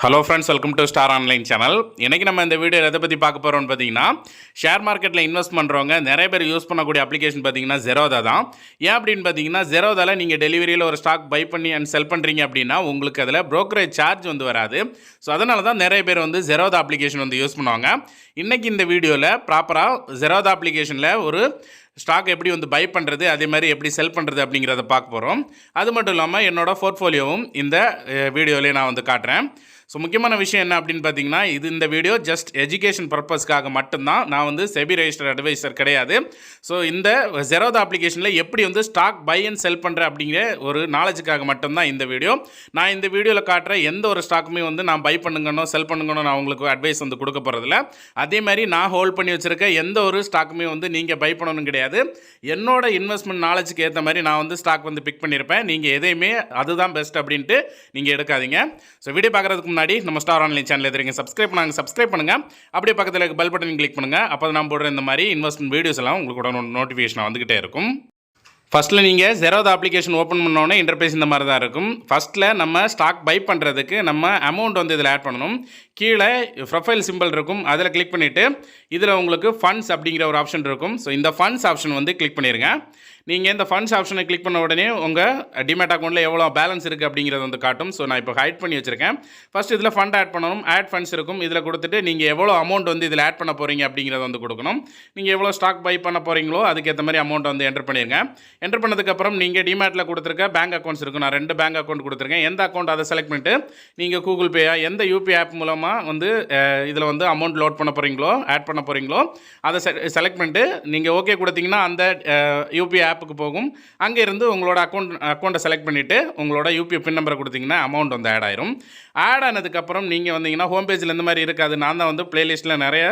Hello friends, welcome to star online channel. இன்றைக்கி நம்ம இந்த வீடியோ எதை பற்றி பார்க்க போகிறோம்னு பார்த்தீங்கன்னா, ஷேர் மார்க்கெட்டில் இன்வெஸ்ட் பண்ணுறவங்க நிறைய பேர் யூஸ் பண்ணக்கூடிய அப்ளிகேஷன் பார்த்தீங்கன்னா ஜெரோதா தான். ஏன் அப்படின்னு பார்த்தீங்கன்னா, ஜெரோதாவில் நீங்கள் டெலிவரியில் ஒரு ஸ்டாக் பை பண்ணி அண்ட் செல் பண்ணுறீங்க அப்படின்னா உங்களுக்கு அதில் ப்ரோக்கரேஜ் சார்ஜ் வராது. ஸோ அதனால தான் நிறைய பேர் ஜெரோதா அப்ளிகேஷன் யூஸ் பண்ணுவாங்க. இன்றைக்கி இந்த வீடியோவில் ப்ராப்பராக ஜெரோதா அப்ளிகேஷனில் ஒரு ஸ்டாக் எப்படி பை பண்ணுறது, அதே மாதிரி எப்படி செல் பண்ணுறது அப்படிங்கிறத பார்க்க போகிறோம். அது மட்டும் இல்லாமல் என்னோடய போர்ட்ஃபோலியோவும் இந்த வீடியோவிலே நான் காட்டுறேன். ஸோ முக்கியமான விஷயம் என்ன அப்படின்னு பார்த்தீங்கன்னா, இந்த வீடியோ ஜஸ்ட் எஜுகேஷன் பர்பஸ்க்காக மட்டும்தான். நான் செபி ரெஜிஸ்டர் அட்வைசர் கிடையாது. ஸோ இந்த ஜெரோதா அப்ளிகேஷனில் எப்படி ஸ்டாக் பை அண்ட் செல் பண்ணுற அப்படிங்கிற ஒரு நாலேஜுக்காக மட்டும்தான் இந்த வீடியோ. நான் இந்த வீடியோவில் காட்டுற எந்த ஒரு ஸ்டாக்குமே நான் பை பண்ணுங்கணும் செல் பண்ணுங்கணும் நான் உங்களுக்கு அட்வைஸ் கொடுக்க போகிறதில்ல. அதே மாதிரி நான் ஹோல்ட் பண்ணி வச்சுருக்க எந்த ஒரு ஸ்டாக்குமே நீங்கள் பை பண்ணணும் கிடையாது. என்னோட இன்வெஸ்ட்மெண்ட் நாலேஜுக்கு ஏற்ற மாதிரி நான் ஸ்டாக் பிக் பண்ணியிருப்பேன். நீங்கள் எதையுமே அதுதான் பெஸ்ட் அப்படின்ட்டு நீங்கள் எடுக்காதீங்க. ஸோ வீடியோ பார்க்குறதுக்கு முன்னாடி நம்ம ஸ்டார் ஆன்லைன் சேனல் எதிர்க்க சப்ஸ்கிரைப் பண்ணுங்க. அப்படியே பக்கத்தில் இருக்க பெல் பட்டன் கிளிக் பண்ணுங்க. அப்போ நான் போடுற இந்த மாதிரி இன்வெஸ்ட்மெண்ட் வீடியோஸ் எல்லாம் உங்களுக்கு நோட்டிஃபிகேஷன் வந்துகிட்டே இருக்கும். ஃபஸ்ட்டில் நீங்கள் ஜெரோதா அப்ளிகேஷன் ஓப்பன் பண்ணோன்னே இன்டர்ஃபேஸ் இந்த மாதிரி தான் இருக்கும். ஃபஸ்ட்டில் நம்ம ஸ்டாக் பை பண்ணுறதுக்கு நம்ம அமௌண்ட் இதில் ஆட் பண்ணணும். கீழே ப்ரொஃபைல் சிம்பிள் இருக்கும், அதில் கிளிக் பண்ணிவிட்டு இதில் உங்களுக்கு ஃபண்ட்ஸ் அப்படிங்கிற ஒரு ஆப்ஷன் இருக்கும். ஸோ இந்த ஃபண்ட்ஸ் ஆப்ஷன் கிளிக் பண்ணிடுங்க. நீங்கள் இந்த ஃபண்ட்ஸ் ஆப்ஷனை கிளிக் பண்ண உடனே உங்கள் டிமேட் அக்கௌண்ட்டில் எவ்வளோ பேலன்ஸ் இருக்குது அப்படிங்கிறது காட்டும். ஸோ நான் இப்போ ஹைட் பண்ணி வச்சுருக்கேன். ஃபஸ்ட் இதில் ஃபண்ட் ஆட் பண்ணணும். ஆட் ஃபண்ட்ஸ் இருக்கும், இதில் கொடுத்துட்டு நீங்கள் எவ்வளோ அமௌண்ட் இதில் ஆட் பண்ண போகிறீங்க அப்படிங்கிறத கொடுக்கணும். நீங்கள் எவ்வளோ ஸ்டாக் பை பண்ண போகிறீங்களோ அதுக்கேற்ற மாதிரி அமௌண்ட் என்டர் பண்ணிடுங்க. என்டர் பண்ணதுக்கப்புறம் நீங்கள் டிமேட்டில் கொடுத்துருக்க பேங்க் அக்கௌண்ட்ஸ் இருக்கும். நான் 2 பேங்க் அக்கௌண்ட் கொடுத்துருக்கேன். எந்த அக்கௌண்ட் அதை செலக்ட் பண்ணிட்டு நீங்கள் கூகுள் பேயா எந்த யூபி ஆப் மூலமாக இதில் அமௌண்ட் லோட் பண்ண போகிறீங்களோ ஆட் பண்ண போகிறீங்களோ அதை செலக்ட் பண்ணிட்டு நீங்கள் ஓகே கொடுத்தீங்கன்னா அந்த யூபி ஆப்புக்கு போகும். அங்கே இருந்து உங்களோட அக்கௌண்ட்டை செலக்ட் பண்ணிவிட்டு உங்களோட யூபிஐ பின் நம்பரை கொடுத்தீங்கன்னா அமௌண்ட் ஆட் ஆயிரும். ஆட் ஆனதுக்கப்புறம் நீங்கள் வந்தீங்கன்னா ஹோம் பேஜில் இந்த மாதிரி இருக்காது. நான் தான் பிளேலிஸ்ட்டில் நிறைய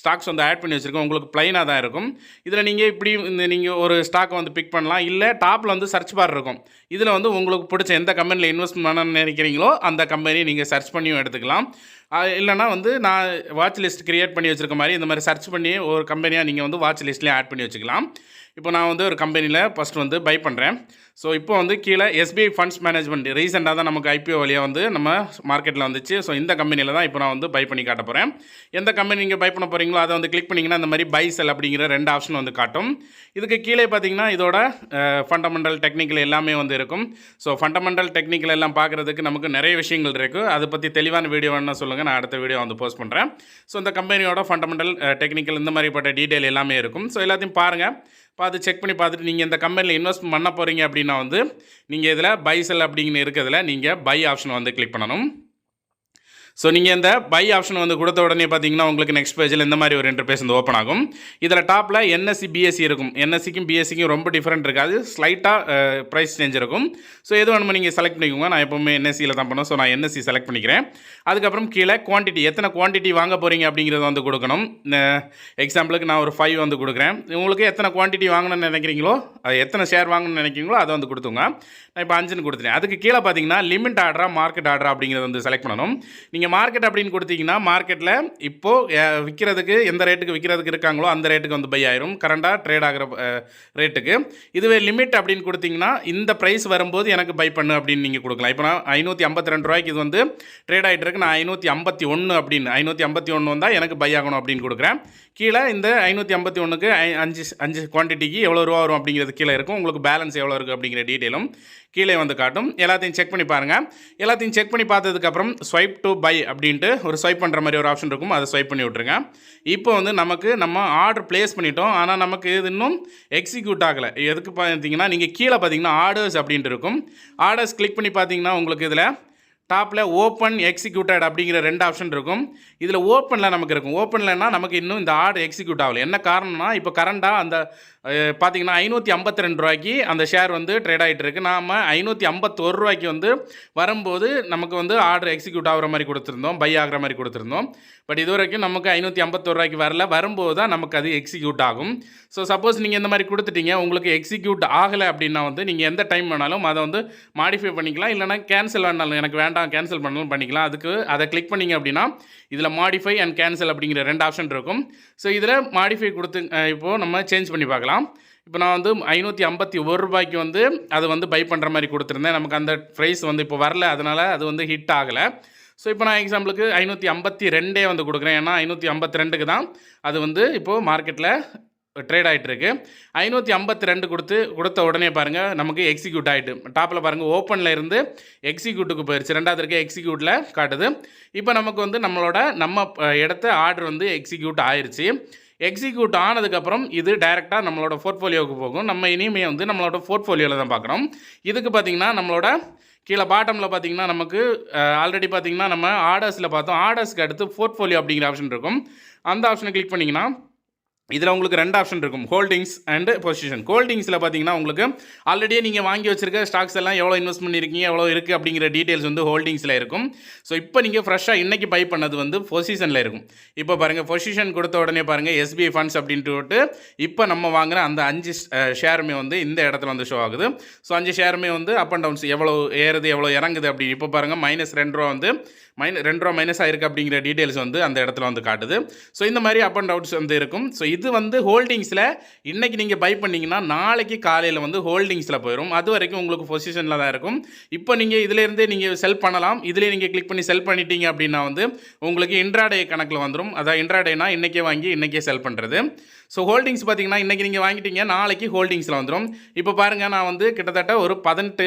ஸ்டாக்ஸ் ஆட் பண்ணி வச்சுருக்கேன். உங்களுக்கு ப்ளைனாக தான் இருக்கும். இதில் நீங்கள் இப்படி நீங்கள் ஒரு ஸ்டாக்கை பிக் பண்ணலாம். இல்லை டாப்பில் சர்ச் பார் இருக்கும். இதில் உங்களுக்கு பிடிச்ச எந்த கம்பெனியில் இன்வெஸ்ட் பண்ண நினைக்கிறீங்களோ அந்த கம்பெனியை நீங்கள் சர்ச் பண்ணியும் எடுத்துக்கலாம். இல்லைனா நான் வாட்ச் லிஸ்ட் க்ரியேட் பண்ணி வச்சுருக்க மாதிரி இந்த மாதிரி சர்ச் பண்ணி ஒரு கம்பெனியாக நீங்கள் வாட்ச் லிஸ்ட்லேயே ஆட் பண்ணி வச்சுக்கலாம். இப்போ நான் ஒரு கம்பெனியில் ஃபஸ்ட் பை பண்ணுறேன். ஸோ இப்போ கீழே எஸ்பிஐ ஃபண்ட்ஸ் மேனேஜ்மெண்ட் ரீசெண்டாக தான் நமக்கு ஐபிஓ வழியாக நம்ம மார்க்கெட்டில் வந்துச்சு. ஸோ இந்த கம்பெனியில் தான் இப்போ நான் பை பண்ணி காட்ட போகிறேன். எந்த கம்பெனி நீங்கள் பை பண்ண போகிறீங்களோ அதை கிளிக் பண்ணிங்கன்னா இந்த மாதிரி பை செல் அப்படிங்கிற 2 ஆப்ஷன் காட்டும். இதுக்கு கீழே பார்த்தீங்கன்னா இதோட ஃபண்டமெண்டல் டெக்னிக்கல் எல்லாமே இருக்கும். ஸோ ஃபண்டமெண்டல் டெக்னிக்கல் எல்லாம் பார்க்குறதுக்கு நமக்கு நிறைய விஷயங்கள் இருக்குது. அதை பற்றி தெளிவான வீடியோ வேணும்னா சொல்லுங்கள், நான் அடுத்த வீடியோ போஸ்ட் பண்ணுறேன். ஸோ இந்த கம்பெனியோட ஃபண்டமெண்டல் டெக்னிக்கல் இந்த மாதிரிப்பட்ட டீட்டெயில் எல்லாமே இருக்கும். ஸோ எல்லாத்தையும் பாருங்கள். பார்த்து செக் பண்ணி பார்த்துட்டு நீங்கள் இந்த கம்பெனியில் இன்வெஸ்ட் பண்ண போகிறீங்க அப்படின்னா நீங்கள் இதில் பை செல் அப்படிங்கிற இருக்கிறதுல நீங்கள் பை ஆப்ஷன் கிளிக் பண்ணணும். ஸோ நீங்கள் இந்த பை ஆப்ஷன் கொடுத்த உடனே பார்த்தீங்கன்னா உங்களுக்கு நெக்ஸ்ட் பேஜில் இந்த மாதிரி ஒரு இன்டர்ஃபேஸ் ஓப்பன் ஆகும். இதில் டாப்பில் என்எஸ்சி பிஎஸ்சி இருக்கும். என்எஸ்சிக்கும் பிஎஸ்சிக்கும் ரொம்ப டிஃப்ரெண்ட் இருக்காது. ஸ்லைட்டாக ப்ரைஸ் சேஞ்ச் இருக்கும். ஸோ எது வேணுமோ நீங்கள் செலக்ட் பண்ணிக்கோங்க. நான் எப்போவுமே என்எஸ்சியில் தான் பண்ணுவேன். ஸோ நான் என்எஸ்சி செலக்ட் பண்ணிக்கிறேன். அதுக்கப்புறம் கீழே குவான்டிட்டி எத்தனை குவான்டிட்டி வாங்க போகிறீங்க அப்படிங்கிறத கொடுக்கணும். எக்ஸாம்பிளுக்கு நான் ஒரு 5 கொடுக்குறேன். உங்களுக்கு எத்தனை குவான்டிட்டி வாங்கணும்னு நினைக்கிறீங்களோ எத்தனை ஷேர் வாங்கணும்னு நினைக்கிறீங்களோ அதை கொடுத்துங்க. நான் இப்போ 5 கொடுத்துட்டேன். அதுக்கு கீழே பார்த்தீங்கன்னா லிமிட் ஆர்டரா மார்க்கெட் ஆர்டரா அப்படிங்கிறத செலக்ட் பண்ணணும். நீங்கள் மார்க்கெட் அப்படின்னு கொடுத்தீங்கன்னா மார்க்கெட்டில் இப்போது விற்கிறதுக்கு எந்த ரேட்டுக்கு விற்கிறதுக்கு இருக்காங்களோ அந்த ரேட்டுக்கு பை ஆயிரும், கரண்டாக ட்ரேட் ஆகிற ரேட்டுக்கு. இதுவே லிமிட் அப்படின்னு கொடுத்தீங்கன்னா இந்த ப்ரைஸ் வரும்போது எனக்கு பை பண்ணு அப்படின்னு நீங்கள் கொடுக்கலாம். இப்போ நான் 552 ரூபாய்க்கு இது ட்ரேட் ஆகிட்டு இருக்கு. நான் 551 அப்படின்னு 551 வந்தால் எனக்கு பை ஆகணும் அப்படின்னு கொடுக்குறேன். கீழே இந்த 551க்கு 5 குவான்டிட்டிக்கு எவ்வளோ ரூபா வரும் அப்படிங்கிறது கீழே இருக்கும். உங்களுக்கு பேலன்ஸ் எவ்வளோ இருக்குது அப்படிங்கிற டீட்டெயிலும் கீழே காட்டும். எல்லாத்தையும் செக் பண்ணி பாருங்கள். எல்லாத்தையும் செக் பண்ணி பார்த்ததுக்கப்புறம் ஸ்வைப் டு பை அப்படின்ட்டு ஒரு ஸ்வைப் பண்ணுற மாதிரி ஒரு ஆப்ஷன் இருக்கும். அதை ஸ்வைப் பண்ணி விட்ருங்க. இப்போ நம்ம ஆர்டர் ப்ளேஸ் பண்ணிட்டோம். ஆனால் நமக்கு இது இன்னும் எக்ஸிக்யூட் ஆகலை. எதுக்கு பார்த்தீங்கன்னா நீங்கள் கீழே பார்த்தீங்கன்னா ஆர்டர்ஸ் அப்படின்ட்டு இருக்கும். ஆர்டர்ஸ் கிளிக் பண்ணி பார்த்தீங்கன்னா உங்களுக்கு இதில் டாப்பில் ஓப்பன் எக்ஸிக்யூட்டட் அப்படிங்கிற 2 ஆப்ஷன் இருக்கும். இதில் ஓப்பனில் நமக்கு இருக்கும். ஓப்பன்லன்னா நமக்கு இன்னும் இந்த ஆர்டர் எக்ஸிக்யூட் ஆகலை. என்ன காரணம்னா இப்போ கரண்டாக அந்த பார்த்தீங்கன்னா 552 ரூபாய்க்கு அந்த ஷேர் ட்ரேட் ஆகிட்டு இருக்குது. நாம் 551 ரூபாய்க்கு வரும்போது நமக்கு ஆர்டர் எக்ஸிக்யூட் ஆகிற மாதிரி கொடுத்துருந்தோம், பை ஆகிற மாதிரி கொடுத்துருந்தோம். பட் இது வரைக்கும் நமக்கு 551 ரூபாய்க்கு வரல. வரும்போது தான் நமக்கு அது எக்ஸிக்யூட் ஆகும். ஸோ சப்போஸ் நீங்கள் இந்த மாதிரி கொடுத்துட்டீங்க, உங்களுக்கு எக்ஸிக்யூட் ஆகலை அப்படின்னா நீங்கள் எந்த டைம் வேணாலும் அதை மாடிஃபை பண்ணிக்கலாம். இல்லைனா கேன்சல் வேணாலும் எனக்கு வேண்டாம் கேன்சல் பண்ணாலும் பண்ணிக்கலாம். அதுக்கு அதை கிளிக் பண்ணிங்க அப்படின்னா இதில் மாடிஃபை அண்ட் கேன்சல் அப்படிங்கிற 2 ஆப்ஷன் இருக்கும். ஸோ இதில் மாடிஃபை கொடுத்து இப்போது நம்ம சேஞ்ச் பண்ணி பார்க்கலாம். இப்போ நான் 551 ரூபாய்க்கு அதை பை பண்ணுற மாதிரி கொடுத்துருந்தேன். நமக்கு அந்த ப்ரைஸ் இப்போ வரல, அதனால் அது ஹிட் ஆகலை. ஸோ இப்போ நான் எக்ஸாம்பிளுக்கு 552 வந்து கொடுக்குறேன். ஏன்னா 552க்கு தான் அது வந்து இப்போது மார்க்கெட்டில் ட்ரேட் ஆகிட்டு இருக்கு. 552 கொடுத்த உடனே பாருங்கள் நமக்கு எக்ஸிக்யூட் ஆகிட்டு டாப்பில் பாருங்கள் ஓப்பனில் இருந்து எக்ஸிக்யூட்டுக்கு போயிடுச்சு. ரெண்டாவது இருக்க எக்ஸிக்யூட்டில் காட்டுது. இப்போ நமக்கு வந்து நம்ம இடத்த ஆர்டர் வந்து எக்ஸிக்யூட் ஆயிடுச்சு. எக்ஸிக்யூட் ஆனதுக்கப்புறம் இது டைரெக்டாக நம்மளோட போர்ட்ஃபோலியோவுக்கு போகும். நம்ம இனிமேல் வந்து நம்மளோட போர்ட்ஃபோலியோவில் தான் பார்க்குறோம். இதுக்கு பார்த்திங்கன்னா நம்மளோட கீழே பாட்டமில் பார்த்திங்கன்னா நமக்கு ஆல்ரெடி பார்த்திங்கன்னா நம்ம ஆர்டர்ஸில் பார்த்தோம். ஆர்டர்ஸ்க்கு அடுத்து போர்ட்ஃபோலியோ அப்படிங்கிற ஆப்ஷன் இருக்கும். அந்த ஆப்ஷனை கிளிக் பண்ணிங்கன்னா இதில் உங்களுக்கு 2 ஆப்ஷன் இருக்கும், ஹோல்டிங்ஸ் அண்டு பொசிஷன். ஹோல்டிங்ஸில் பார்த்தீங்கன்னா உங்களுக்கு ஆல்ரெடியே நீங்கள் வாங்கி வச்சிருக்க ஸ்டாக்ஸ் எல்லாம் எவ்வளோ இன்வெஸ்ட் பண்ணியிருக்கீங்க, எவ்வளோ இருக்குது அப்படிங்கிற டீட்டெயில்ஸ் வந்து ஹோல்டிங்ஸில் இருக்கும். ஸோ இப்போ நீங்கள் ஃப்ரெஷ்ஷாக இன்றைக்கி பை பண்ணது வந்து பொசிஷனில் இருக்கும். இப்போ பாருங்கள் பொசிஷன் கொடுத்த உடனே பாருங்கள் எஸ்பிஐ ஃபண்ட்ஸ் அப்படின்ட்டு இப்போ நம்ம வாங்குகிற அந்த 5 ஷேருமே வந்து இந்த இடத்துல வந்து ஷோ ஆகுது. ஸோ 5 ஷேருமே வந்து அப் அண்ட் டவுன்ஸ் எவ்வளோ ஏறுது எவ்வளோ இறங்குது அப்படி இப்போ பாருங்கள் -2 வந்து -2 மைனஸ் ஆயிருக்கு அப்படிங்கிற டீட்டெயில்ஸ் வந்து அந்த இடத்துல வந்து காட்டுது. ஸோ இந்த மாதிரி அப் அண்ட் டவுன்ஸ் வந்து இருக்கும். ஸோ இது வந்து ஹோல்டிங்ஸில் இன்றைக்கி நீங்கள் பை பண்ணிங்கன்னா நாளைக்கு காலையில் வந்து ஹோல்டிங்ஸில் போயிடும். அது வரைக்கும் உங்களுக்கு பொசிஷனில் தான் இருக்கும். இப்போ நீங்கள் இதிலேருந்தே நீங்கள் செல் பண்ணலாம். இதிலே நீங்கள் கிளிக் பண்ணி செல் பண்ணிட்டீங்க அப்படின்னா வந்து உங்களுக்கு இன்ட்ராடே கணக்கில் வந்துடும். அதான் இன்ட்ராடேனா இன்றைக்கே வாங்கி இன்றைக்கே செல் பண்ணுறது. ஸோ ஹோல்டிங்ஸ் பார்த்தீங்கன்னா இன்றைக்கி நீங்கள் வாங்கிட்டீங்க, நாளைக்கு ஹோல்டிங்ஸில் வந்துடும். இப்போ பாருங்கள் நான் வந்து கிட்டத்தட்ட ஒரு 18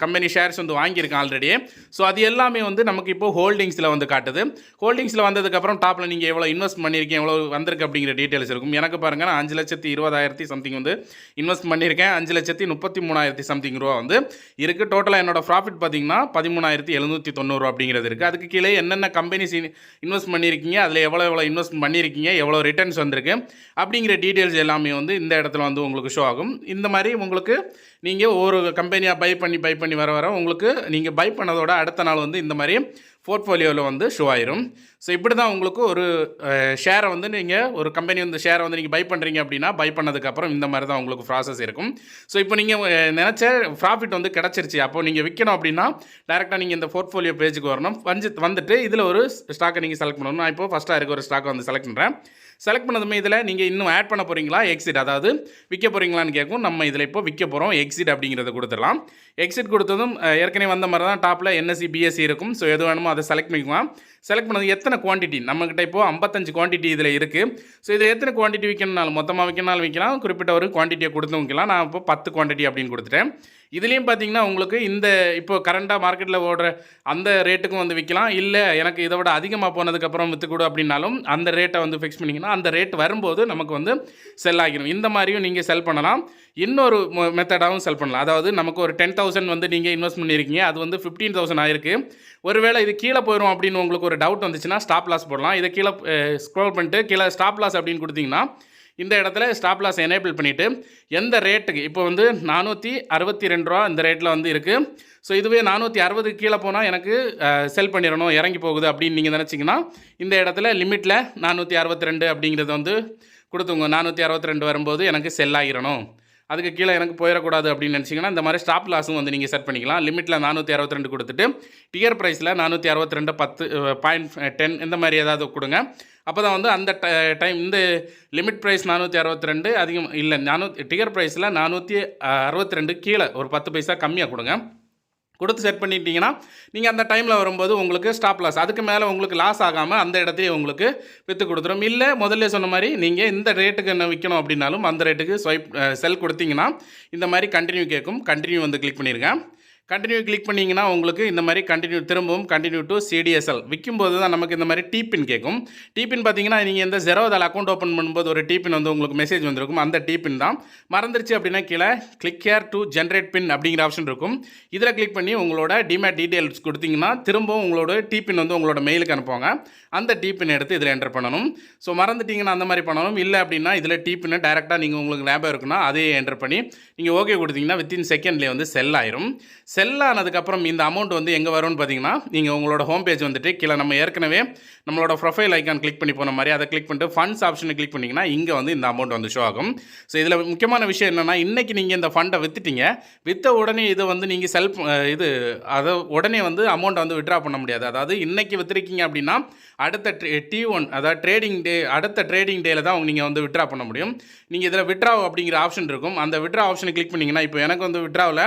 கம்பெனி ஷேர்ஸ் வந்து வாங்கியிருக்கேன் ஆல்ரெடி. ஸோ அது எல்லாமே வந்து நமக்கு இப்போ ஹோல்டிங்ஸில் வந்து காட்டுது. ஹோல்டிங்ஸில் வந்ததுக்கப்புறம் டாப்பில் நீங்கள் எவ்வளோ இன்வெஸ்ட் பண்ணியிருக்கீங்க, எவ்வளோ வந்திருக்கு அப்படிங்கிற டீட்டெயில்ஸ் இருக்கும். எனக்கு பாருங்கள் நான் 5,20,000 சம்திங் வந்து இன்வெஸ்ட் பண்ணியிருக்கேன். 5,33,000 சம்திங் ரூபா வந்து இருக்குது. டோட்டலாக என்னோட ப்ராஃபிட் பார்த்தீங்கன்னா 13,790 அப்படிங்கிறது இருக்குது. அதுக்கு கீழே என்னென்ன கம்பெனிஸ் இன்வெஸ்ட் பண்ணியிருக்கீங்க, அதில் எவ்வளோ இன்வெஸ்ட் பண்ணியிருக்கீங்க, எவ்வளோ ரிட்டர்ன்ஸ் வந்திருக்கு அப்படிங்கிற டீட்டெயில்ஸ் எல்லாமே வந்து இந்த இடத்துல வந்து உங்களுக்கு ஷோ ஆகும். இந்த மாதிரி உங்களுக்கு நீங்கள் ஒரு கம்பெனியாக பை பண்ணி வர உங்களுக்கு நீங்கள் பை பண்ணதோட அடுத்த நாள் வந்து இந்த மாதிரி போர்ட்ஃபோலியோவில் வந்து ஷோ ஆயிரும். ஸோ இப்படி தான் உங்களுக்கு ஒரு ஷேரை வந்து நீங்கள் ஒரு கம்பெனி வந்து ஷேரை வந்து நீங்கள் பை பண்ணுறீங்க அப்படின்னா பை பண்ணதுக்கப்புறம் இந்த மாதிரி தான் உங்களுக்கு ப்ராசஸ் இருக்கும். ஸோ இப்போ நீங்கள் நினச்ச ப்ராஃபிட் வந்து கிடச்சிருச்சு. அப்போ நீங்கள் விற்கணும் அப்படின்னா டேரெக்டாக நீங்கள் இந்த போர்ட்ஃபோலியோ பேஜுக்கு வரணும். வந்துட்டு இதில் ஒரு ஸ்டாக்கை நீங்கள் செலக்ட் பண்ணணும். நான் இப்போ ஃபஸ்ட்டாக இருக்க ஒரு ஸ்டாக்கை வந்து செலக்ட் பண்ணுறேன். செலக்ட் பண்ணதுமே இதில் நீங்கள் இன்னும் ஆட் பண்ண போகிறீங்களா, எக்ஸிட் அதாவது விற்க போகிறீங்களான்னு கேட்கும். நம்ம இதில் இப்போ விற்க போகிறோம், எக்ஸிட் அப்படிங்கிறத கொடுத்துடலாம். எக்ஸிட் கொடுத்ததும் ஏற்கனவே வந்த மாதிரி தான் டாப்பில் என்எஸ்சி பிஎஸ்சி இருக்கும். ஸோ எது வேணுமோ அதை செலக்ட் பண்ணிக்கலாம். செலக்ட் பண்ணது எத்தனை குவான்டிட்டி நம்மக்கிட்ட இப்போது 55 குவான்டிட்டி இதில் இருக்குது. ஸோ இதில் எத்தனை குவான்டிட்டி விற்கணும்னாலும் மொத்தமாக விற்கனாலும் விற்கலாம், குறிப்பிட்ட ஒரு குவான்டிட்டியை கொடுத்து விற்கலாம். நான் இப்போ 10 குவான்டிட்டி அப்படின்னு கொடுத்துட்டேன். இதுலேயும் பார்த்தீங்கன்னா உங்களுக்கு இந்த இப்போ கரண்ட்டாக மார்க்கெட்டில் ஓடுற அந்த ரேட்டுக்கும் வந்து விற்கலாம். இல்லை எனக்கு இதை விட அதிகமாக போனதுக்கப்புறம் விற்றுக்கூட அப்படின்னாலும் அந்த ரேட்டை வந்து ஃபிக்ஸ் பண்ணிங்கன்னா அந்த ரேட் வரும்போது நமக்கு வந்து செல் ஆகிடும். இந்த மாதிரியும் நீங்கள் செல் பண்ணலாம். இன்னொரு மெத்தடாகவும் செல் பண்ணலாம். அதாவது நமக்கு ஒரு 10,000 வந்து நீங்கள் இன்வெஸ்ட் பண்ணியிருக்கீங்க, அது வந்து 15,000 ஆயிருக்கு. ஒருவேளை இது கீழே போயிடும் அப்படின்னு உங்களுக்கு ஒரு டவுட் வந்துச்சுன்னா ஸ்டாப் லாஸ் போடலாம். இதை கீழே ஸ்க்ரோல் பண்ணிட்டு கீழே ஸ்டாப் லாஸ் அப்படின்னு கொடுத்தீங்கன்னா இந்த இடத்துல ஸ்டாப் லாஸ் எனேபிள் பண்ணிவிட்டு எந்த ரேட்டுக்கு இப்போ வந்து 462 ரூபா இந்த ரேட்டில் வந்து இருக்குது. ஸோ இதுவே 460 கீழே போனால் எனக்கு செல் பண்ணிடணும், இறங்கி போகுது அப்படின்னு நீங்கள் நினச்சிங்கன்னா இந்த இடத்துல லிமிட்டில் 462 அப்படிங்கிறது வந்து கொடுத்துங்க. 462 வரும்போது எனக்கு செல் ஆகிடணும், அதுக்கு கீழே எனக்கு போயிடக்கூடாது அப்படின்னு நினச்சிங்கன்னா இந்த மாதிரி ஸ்டாப் லாஸும் வந்து நீங்கள் செட் பண்ணிக்கலாம். லிமிட்டில் 462 கொடுத்துட்டு டியர் ப்ரைஸில் 462 10.10 இந்த மாதிரி ஏதாவது கொடுங்க. அப்போ தான் வந்து அந்த டைம் இந்த லிமிட் ப்ரைஸ் 462 அதிகம் இல்லை, டியர் ப்ரைஸில் 462 கீழே ஒரு 10 பைசா கம்மியாக கொடுத்து செட் பண்ணிட்டீங்கன்னா நீங்கள் அந்த டைமில் வரும்போது உங்களுக்கு ஸ்டாப் லாஸ் அதுக்கு மேலே உங்களுக்கு லாஸ் ஆகாமல் அந்த இடத்துலையே உங்களுக்கு விற்று கொடுத்துரும். இல்லை முதல்ல சொன்ன மாதிரி நீங்கள் இந்த ரேட்டுக்கு என்ன விற்கணும் அப்படின்னாலும் அந்த ரேட்டுக்கு செல் கொடுத்தீங்கன்னா இந்த மாதிரி கண்டினியூ கேட்கும். கண்டினியூ வந்து கிளிக் பண்ணிடுங்க. கண்டினியூ கிளிக் பண்ணிங்கன்னா உங்களுக்கு இந்த மாதிரி திரும்பவும் கண்டினியூ டு சிடிஎஸ்எல் விற்கும்போது தான் நமக்கு இந்த மாதிரி டிபின் கேட்கும். டிபின் பார்த்தீங்கன்னா நீங்கள் இந்த ஜெரோதால் அக்கௌண்ட் ஓப்பன் பண்ணும்போது ஒரு டிபின் வந்து உங்களுக்கு மெசேஜ் வந்திருக்கும். அந்த டிபின் தான் மறந்துருச்சு அப்படின்னா கீழே கிளிக் ஹேர் டு ஜென்ரேட் பின் அப்படிங்கிற ஆப்ஷன் இருக்கும். இதில் கிளிக் பண்ணி உங்களோட டிமேட் டீட்டெயில்ஸ் கொடுத்தீங்கன்னா திரும்பவும் உங்களோட டிபின் வந்து உங்களோட மெயிலுக்கு அனுப்புவாங்க. அந்த டிபின் எடுத்து இதில் என்டர் பண்ணணும். ஸோ மறந்துட்டிங்கன்னா அந்த மாதிரி பண்ணணும். இல்லை அப்படின்னா இதில் டிபின் டேரெக்டாக நீங்கள் உங்களுக்கு ஞாபகம் இருக்குன்னா அதையே என்டர் பண்ணி நீங்கள் ஓகே கொடுத்தீங்கன்னா வித்தின் செகண்ட்லேயே வந்து செல் ஆயிரும். செல் ஆனதுக்கப்புறம் இந்த அமௌண்ட் வந்து எங்கே வரும்னு பார்த்தீங்கன்னா நீங்கள் உங்களோட ஹோம் பேஜ் வந்துட்டு கீழே நம்ம ஏற்கனவே நம்மளோட ப்ரொஃபைல் ஐக்கான் கிளிக் பண்ணி போன மாதிரி அதை கிளிக் பண்ணிட்டு ஃபண்ட்ஸ் ஆப்ஷனை கிளிக் பண்ணிங்கன்னா இங்கே வந்து இந்த அமௌண்ட் வந்து ஷோ ஆகும். ஸோ இதில் முக்கியமான விஷயம் என்னென்னா இன்றைக்கி நீங்கள் இந்த ஃபண்டை விற்றுட்டீங்க, விற்ற உடனே இதை வந்து நீங்கள் அதை உடனே வந்து அமௌண்ட்டை வந்து விட்ரா பண்ண முடியாது. அதாவது இன்றைக்கி விற்றுருக்கீங்க அப்படின்னா அடுத்த T1 அதாவது ட்ரேடிங் டே அடுத்த ட்ரேடிங் டேயில் தான் நீங்கள் வந்து விட்ரா பண்ண முடியும். நீங்கள் இதில் விட்ரா அப்படிங்கிற ஆப்ஷன் இருக்கும். அந்த விட்ரா ஆப்ஷனை கிளிக் பண்ணிங்கன்னா இப்போ எனக்கு வந்து விட்ராவில்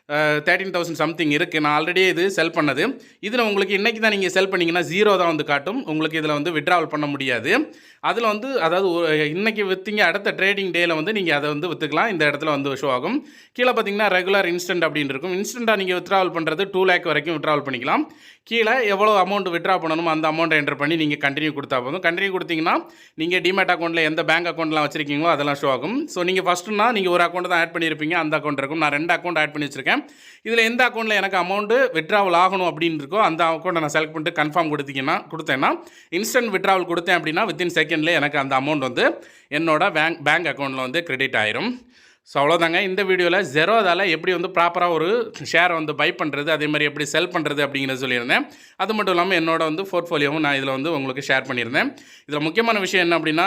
13,000 சம்திங் இருக்குது. நான் ஆல்ரெடி இது செல் பண்ணது. இதில் உங்களுக்கு இன்றைக்கி தான் நீங்கள் செல் பண்ணிங்கன்னா 0 தான் வந்து காட்டும். உங்களுக்கு இதில் வந்து வித்ட்ராவல் பண்ண முடியாது. அதில் வந்து அதாவது இன்றைக்கி விற்றீங்க, அடுத்த ட்ரேடிங் டேயில் வந்து நீங்கள் அதை வந்து விற்றுக்கலாம். இந்த இடத்துல வந்து ஷோ ஆகும். கீழே பார்த்தீங்கன்னா ரெகுலர் இன்ஸ்டன்ட் அப்படின்னு இருக்கும். இன்ஸ்டண்ட்டாக நீங்கள் வித்ட்ராவல் பண்ணுறது 2 lakh வரைக்கும் வித்ட்ராவல் பண்ணிக்கலாம். கீழே எவ்வளோ அமௌண்ட் வித்ட்ரா பண்ணணுமோ அந்த அமௌண்ட்டை என்டர் பண்ணி நீங்கள் கண்டினியூ கொடுத்தா போதும். கண்டினியூ கொடுத்தீங்கன்னா நீங்கள் டிமேட் அக்கௌண்ட்டில் எந்த பேங்க் அக்கௌண்ட்லாம் வச்சிருக்கீங்களோ அதெல்லாம் ஷோ ஆகும். ஸோ நீங்கள் ஃபஸ்ட்டுனா நீங்கள் ஒரு அக்கௌண்ட் தான் ஆட் பண்ணியிருப்பீங்க, அந்த அக்கௌண்ட் இருக்கும். நான் 2 அக்கௌண்ட் ஆட் பண்ணி வச்சிருக்கேன். இதில் எந்த அக்கௌண்ட்டில் எனக்கு அமௌண்ட்டு வித்ட்ராவல் ஆகணும் அப்படின்னு இருக்கோ அந்த அக்கௌண்ட்டை நான் செலக்ட் பண்ணிட்டு கன்ஃபார்ம் கொடுத்தேன்னா இன்ஸ்டன்ட் வித்ட்ராவல் கொடுத்தேன் அப்படின்னா வித்தின் செகண்ட்லேயே எனக்கு அந்த அமௌண்ட் வந்து என்னோட பேங்க் அக்கௌண்ட்டில் வந்து கிரெடிட் ஆயிரும். ஸோ அவ்வளோதாங்க. இந்த வீடியோவில் ஜெரோதால எப்படி வந்து ப்ராப்பராக ஒரு ஷேரை வந்து பை பண்ணுறது, அதே மாதிரி எப்படி செல் பண்ணுறது அப்படிங்கிறத சொல்லியிருந்தேன். அது மட்டும் இல்லாமல் என்னோட வந்து போர்ட்ஃபோலியோவும் நான் இதில் வந்து உங்களுக்கு ஷேர் பண்ணியிருந்தேன். இதில் முக்கியமான விஷயம் என்ன அப்படின்னா,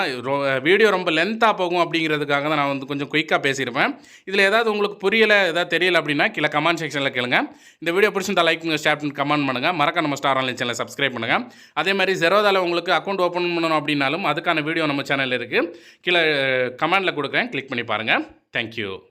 வீடியோ ரொம்ப லென்த்தாக போகும் அப்படிங்கிறதுக்காக தான் நான் வந்து கொஞ்சம் குயிக்காக பேசியிருப்பேன். இதில் ஏதாவது உங்களுக்கு புரியலை, ஏதாவது தெரியல அப்படின்னா கீழே கமெண்ட் செக்ஷனில் கேளுங்க. இந்த வீடியோ பிடிச்சிருந்தா லைக் பண்ணுங்கள், ஷேர் பண்ணி கமெண்ட் பண்ணுங்கள். மறக்காம நம்ம ஸ்டார் ஆன்லைன் சேனலை சப்ஸ்கிரைப் பண்ணுங்கள். அதே மாதிரி ஜெரோதால உங்களுக்கு அக்கௌண்ட் ஓப்பன் பண்ணணும் அப்படின்னாலும் அதுக்கான வீடியோ நம்ம சேனலில் இருக்குது. கீழே கமெண்டில் கொடுக்குறேன், கிளிக் பண்ணி பாருங்கள். Thank you.